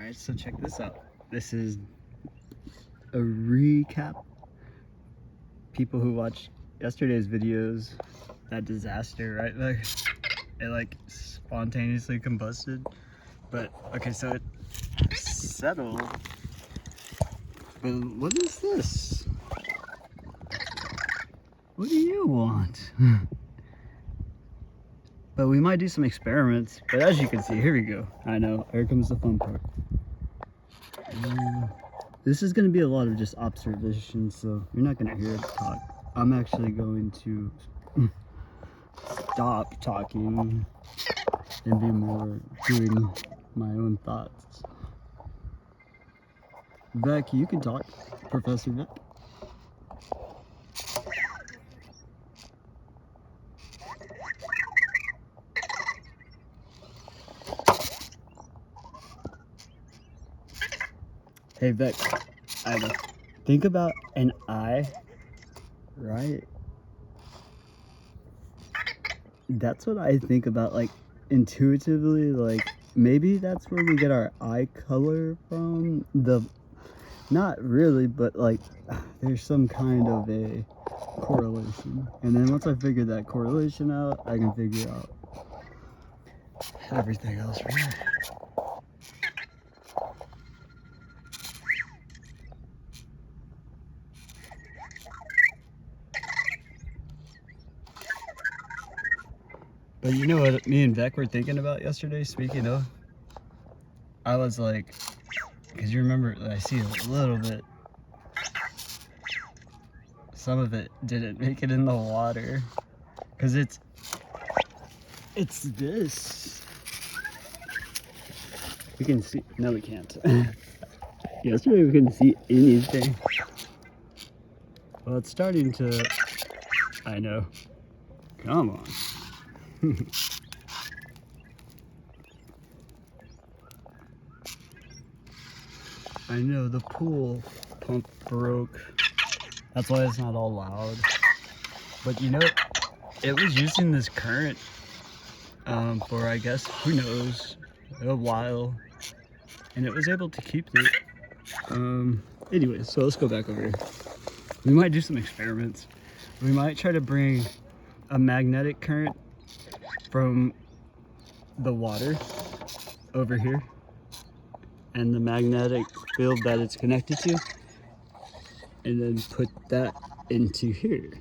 Alright, so check this out. This is a recap. People who watched yesterday's videos, that disaster right there, it like spontaneously combusted. But okay, so it settled. But what is this? What do you want? But we might do some experiments. But as you can see, here we go. I know, here comes the fun part. This is going to be a lot of just observation, so you're not going to hear it talk. I'm actually going to stop talking and be more doing my own thoughts. Vec, you can talk, Professor Vec. Hey Vec, think about an eye, right? That's what I think about, like, intuitively, like, maybe that's where we get our eye color from. Not really, but like, there's some kind of a correlation. And then once I figure that correlation out, I can figure out everything else from there. But you know what me and Vec were thinking about yesterday, speaking of? I was like, because you remember, I see a little bit. Some of it didn't make it in the water. Because it's this. We can see, no we can't. Yesterday we couldn't see anything. Well, it's starting to, I know. Come on. I know, the pool pump broke. That's why it's not all loud. But you know, it was using this current for, I guess, who knows, a while. And it was able to keep it. Anyway, so let's go back over here. We might do some experiments. We might try to bring a magnetic current from the water over here and the magnetic field that it's connected to, and then put that into here.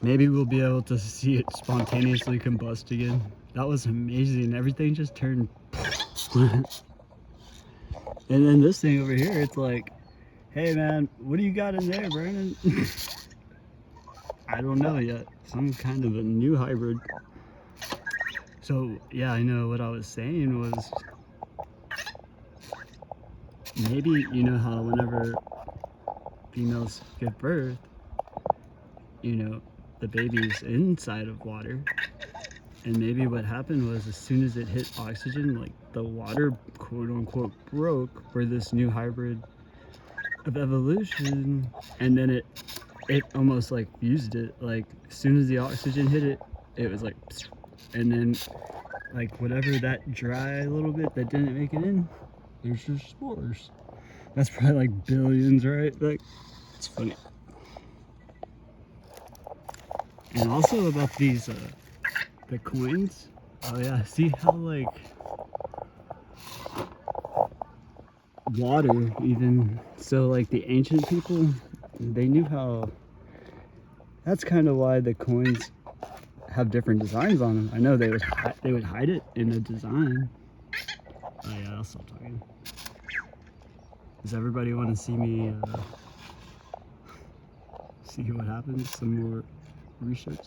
Maybe we'll be able to see it spontaneously combust again. That was amazing. Everything just turned and then this thing over here, it's like, hey man, what do you got in there, Brandon? I don't know yet. Some kind of a new hybrid. So yeah, I know what I was saying was, maybe, you know how whenever females give birth, you know, the baby's inside of water. And maybe what happened was, as soon as it hit oxygen, like the water quote unquote broke for this new hybrid of evolution, and then it almost like fused it. Like as soon as the oxygen hit it, it was like, and then like whatever that dry little bit that didn't make it in, there's just spores. That's probably like billions, right? Like, it's funny. And also about these the coins. Oh yeah, see how like water, even so, like the ancient people, they knew how. That's kind of why the coins have different designs on them. I know they would hide it in a design. Oh yeah, I'll stop talking. Does everybody want to see me see what happens? Some more research.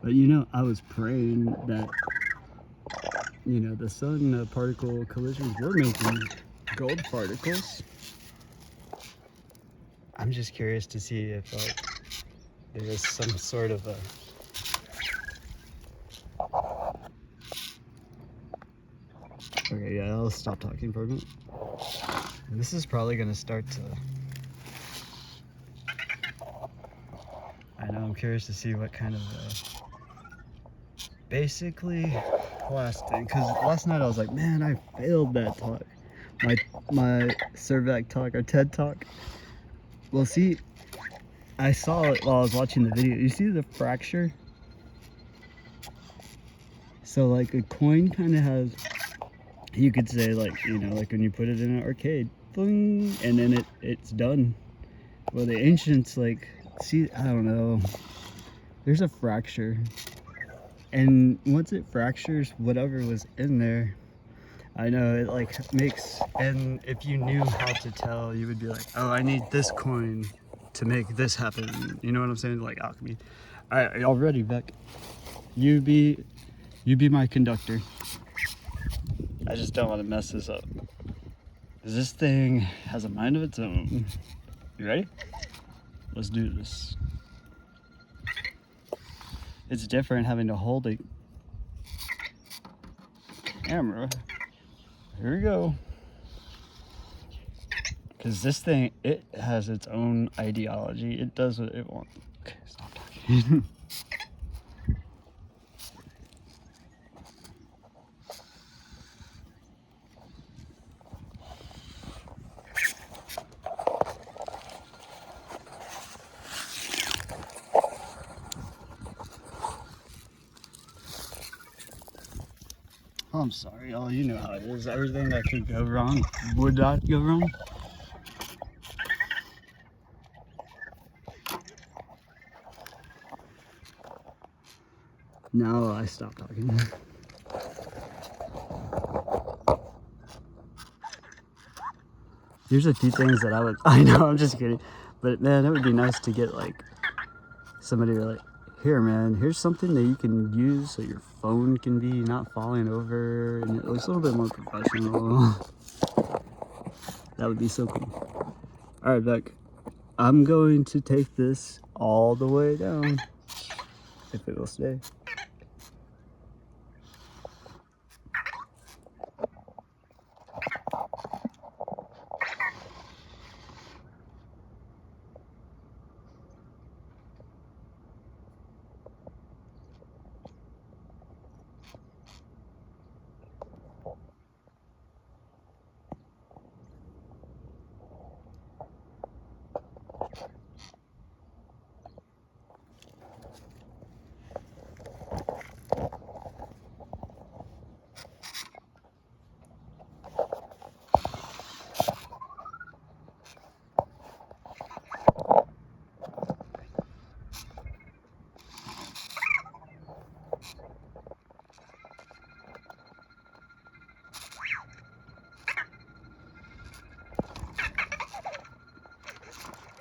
But you know, I was praying that, you know, the sun particle collisions were making gold particles. I'm just curious to see if like there is some sort of a okay, yeah, I'll stop talking for a minute. And this is probably gonna start to, I know, I'm curious to see what kind of basically blasting. Because last night I was like, man, I failed that talk. My Cervac talk, or TED talk. Well, see, I saw it while I was watching the video. You see the fracture? So like a coin kind of has, you could say like, you know, like when you put it in an arcade, boing, and then it's done. Well, the ancients, like, see, I don't know, there's a fracture, and once it fractures whatever was in there, I know it like makes, and if you knew how to tell, you would be like, oh, I need this coin to make this happen. You know what I'm saying? Like alchemy. All right, y'all ready, Beck? You be my conductor. I just don't want to mess this up. This thing has a mind of its own. You ready? Let's do this. It's different having to hold a camera. Here we go. Because this thing, it has its own ideology. It does what it wants. Okay, stop talking. I'm sorry, y'all. You know how it is. Everything that could go wrong would not go wrong. Now I stop talking. There's a few things that I know, I'm just kidding. But man, it would be nice to get like somebody like, here man, here's something that you can use so your phone can be not falling over and it looks a little bit more professional. That would be so cool. All right, Beck, I'm going to take this all the way down, if it will stay.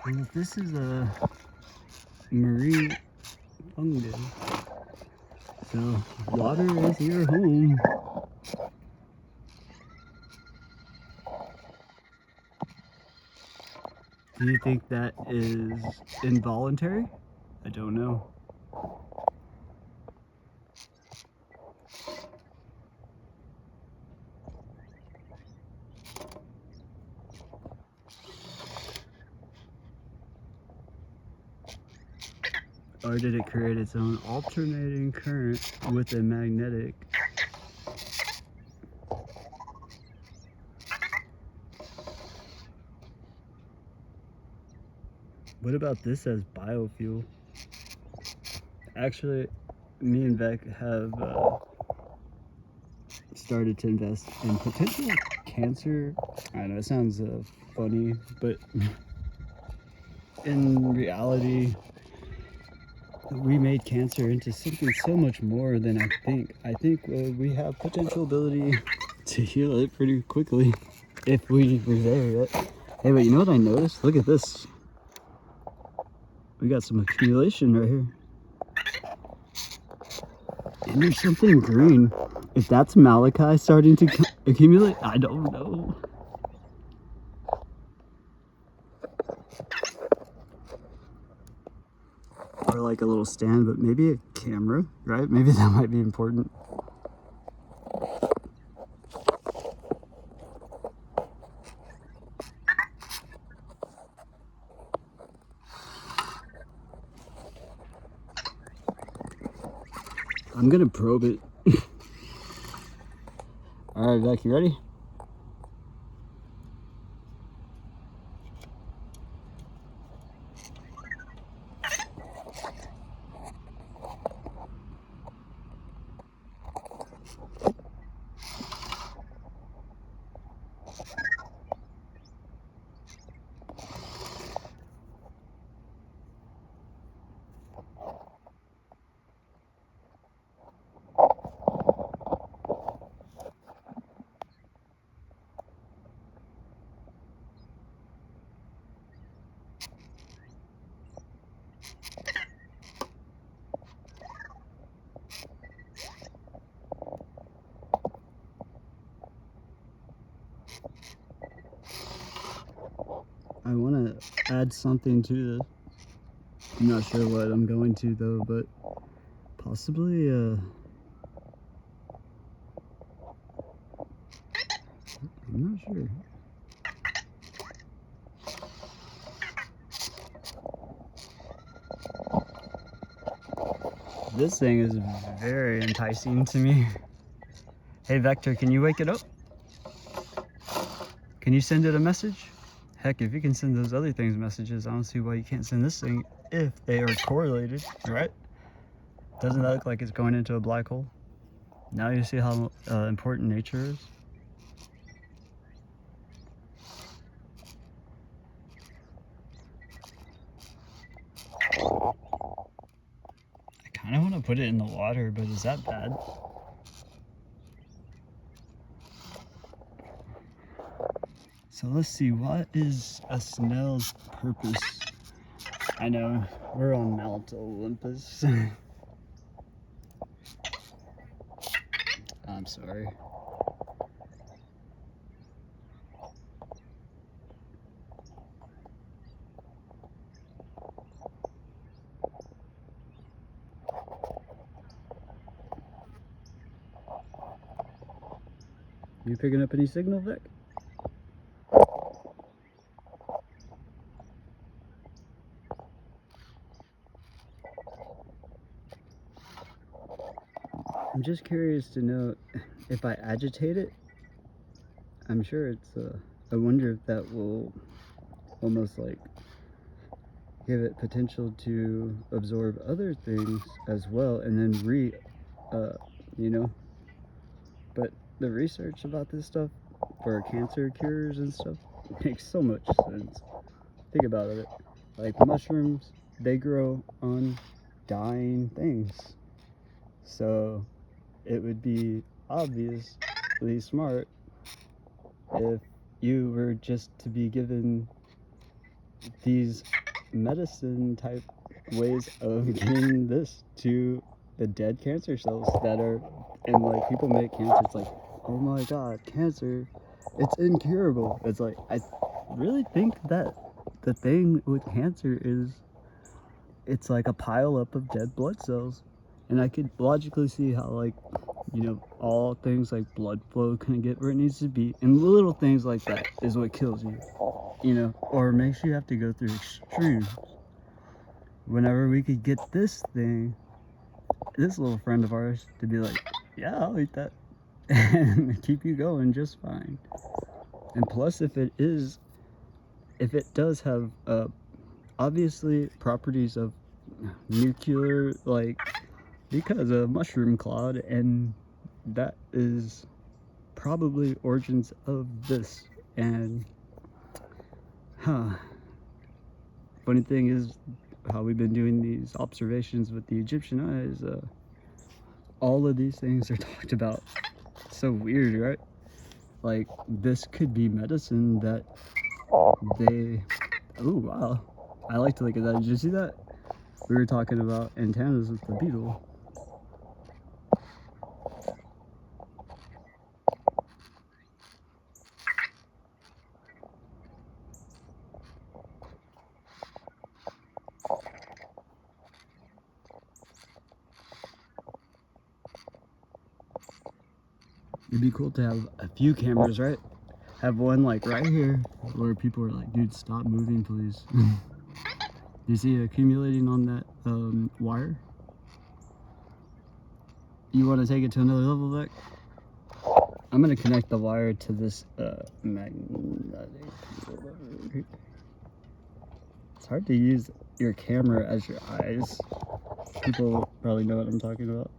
And if this is a marine fungus, so water is your home. Do you think that is involuntary? I don't know. Or did it create its own alternating current with a magnetic? What about this as biofuel? Actually, me and Beck have started to invest in potential cancer. I know it sounds funny, but in reality, we made cancer into something so much more than I think. I think we have potential ability to heal it pretty quickly if we were there yet. Hey, but you know what I noticed? Look at this. We got some accumulation right here. And there's something green. If that's Malachi starting to accumulate, I don't know. Or like a little stand, but maybe a camera, right? Maybe that might be important. I'm gonna probe it. All right, Beck, you ready? I want to add something to this. I'm not sure what I'm going to though, but possibly I'm not sure. This thing is very enticing to me. Hey Vector, can you wake it up? Can you send it a message? Heck, if you can send those other things messages, I don't see why you can't send this thing if they are correlated, right? Doesn't that look like it's going into a black hole? Now you see how important nature is? I kind of want to put it in the water, but is that bad? So let's see, what is a snail's purpose? I know, we're on Mount Olympus. I'm sorry. You picking up any signal, Vic? I'm just curious to know if I agitate it. I'm sure it's, I wonder if that will almost like give it potential to absorb other things as well and then you know, but the research about this stuff for cancer cures and stuff makes so much sense. Think about it, like mushrooms, they grow on dying things, so it would be obviously smart if you were just to be given these medicine type ways of getting this to the dead cancer cells that are, and like people make cancer, it's like, oh my god, cancer, it's incurable. It's like, I really think that the thing with cancer is it's like a pile up of dead blood cells, and I could logically see how, like, you know, all things like blood flow can get where it needs to be, and little things like that is what kills you, you know, or makes you have to go through extremes. Whenever we could get this thing, this little friend of ours, to be like, yeah, I'll eat that, and keep you going just fine. And plus, if it does have obviously properties of nuclear, like, because of mushroom cloud, and that is probably origins of this. And funny thing is how we've been doing these observations with the Egyptian eyes, all of these things are talked about. So weird, right? Like, this could be medicine that they, oh wow, I like to look at that. Did you see that? We were talking about antennas with the beetle. It'd be cool to have a few cameras, right? Have one like right here where people are like, dude, stop moving, please. Do you see it accumulating on that wire? You want to take it to another level, Vic? I'm gonna connect the wire to this magnetic. It's hard to use your camera as your eyes. People probably know what I'm talking about.